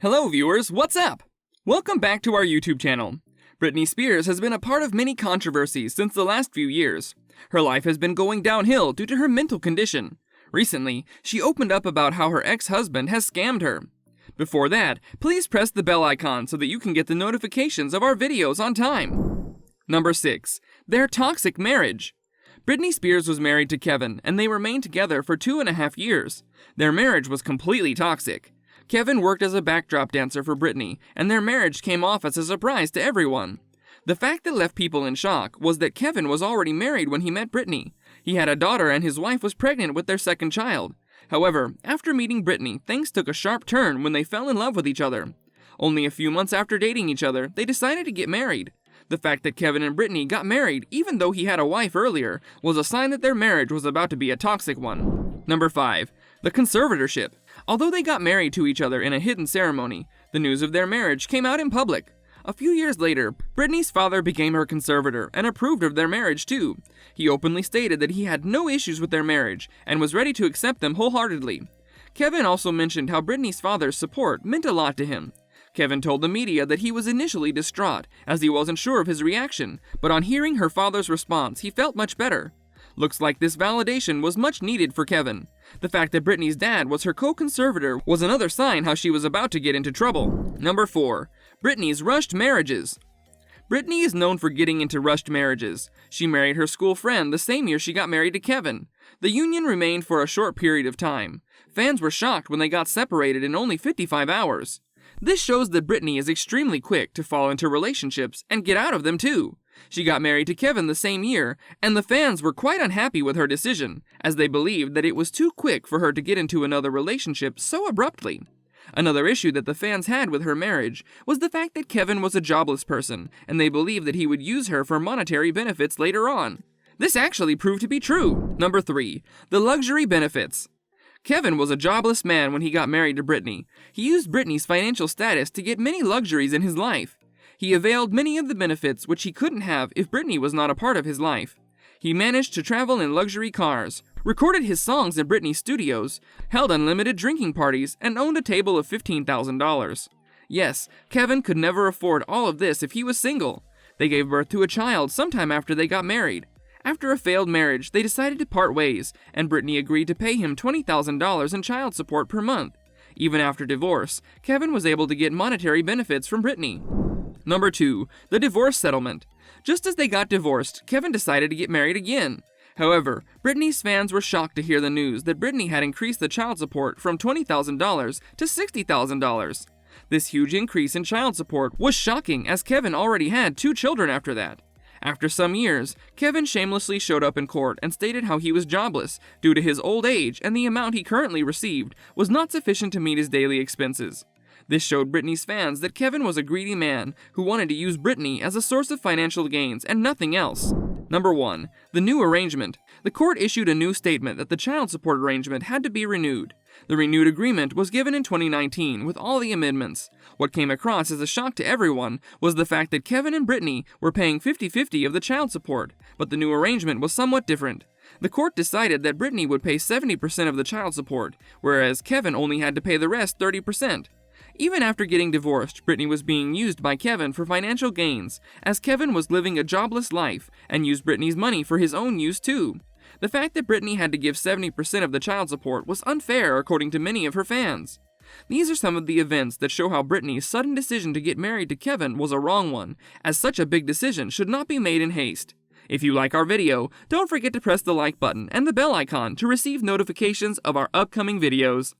Hello viewers, what's up? Welcome back to our YouTube channel. Britney Spears has been a part of many controversies since the last few years. Her life has been going downhill due to her mental condition. Recently, she opened up about how her ex-husband has scammed her. Before that, please press the bell icon so that you can get the notifications of our videos on time. Number 6. Their toxic marriage. Britney Spears was married to Kevin, and they remained together for 2.5 years. Their marriage was completely toxic. Kevin worked as a backdrop dancer for Britney, and their marriage came off as a surprise to everyone. The fact that left people in shock was that Kevin was already married when he met Britney. He had a daughter and his wife was pregnant with their second child. However, after meeting Britney, things took a sharp turn when they fell in love with each other. Only a few months after dating each other, they decided to get married. The fact that Kevin and Britney got married even though he had a wife earlier was a sign that their marriage was about to be a toxic one. Number 5. The conservatorship. Although they got married to each other in a hidden ceremony, the news of their marriage came out in public. A few years later, Britney's father became her conservator and approved of their marriage too. He openly stated that he had no issues with their marriage and was ready to accept them wholeheartedly. Kevin also mentioned how Britney's father's support meant a lot to him. Kevin told the media that he was initially distraught, as he wasn't sure of his reaction, but on hearing her father's response, he felt much better. Looks like this validation was much needed for Kevin. The fact that Britney's dad was her co-conservator was another sign how she was about to get into trouble. Number 4. Britney's rushed marriages. Britney is known for getting into rushed marriages. She married her school friend the same year she got married to Kevin. The union remained for a short period of time. Fans were shocked when they got separated in only 55 hours. This shows that Britney is extremely quick to fall into relationships and get out of them too. She got married to Kevin the same year, and the fans were quite unhappy with her decision, as they believed that it was too quick for her to get into another relationship so abruptly. Another issue that the fans had with her marriage was the fact that Kevin was a jobless person, and they believed that he would use her for monetary benefits later on. This actually proved to be true. Number 3. The luxury benefits. Kevin was a jobless man when he got married to Britney. He used Britney's financial status to get many luxuries in his life. He availed many of the benefits which he couldn't have if Britney was not a part of his life. He managed to travel in luxury cars, recorded his songs in Britney's studios, held unlimited drinking parties, and owned a table of $15,000. Yes, Kevin could never afford all of this if he was single. They gave birth to a child sometime after they got married. After a failed marriage, they decided to part ways, and Britney agreed to pay him $20,000 in child support per month. Even after divorce, Kevin was able to get monetary benefits from Britney. Number 2. The divorce settlement. Just as they got divorced, Kevin decided to get married again. However, Britney's fans were shocked to hear the news that Britney had increased the child support from $20,000 to $60,000. This huge increase in child support was shocking, as Kevin already had 2 children after that. After some years, Kevin shamelessly showed up in court and stated how he was jobless due to his old age, and the amount he currently received was not sufficient to meet his daily expenses. This showed Britney's fans that Kevin was a greedy man who wanted to use Britney as a source of financial gains and nothing else. Number 1. The new arrangement. The court issued a new statement that the child support arrangement had to be renewed. The renewed agreement was given in 2019 with all the amendments. What came across as a shock to everyone was the fact that Kevin and Britney were paying 50-50 of the child support, but the new arrangement was somewhat different. The court decided that Britney would pay 70% of the child support, whereas Kevin only had to pay the rest 30%. Even after getting divorced, Britney was being used by Kevin for financial gains, as Kevin was living a jobless life and used Britney's money for his own use too. The fact that Britney had to give 70% of the child support was unfair according to many of her fans. These are some of the events that show how Britney's sudden decision to get married to Kevin was a wrong one, as such a big decision should not be made in haste. If you like our video, don't forget to press the like button and the bell icon to receive notifications of our upcoming videos.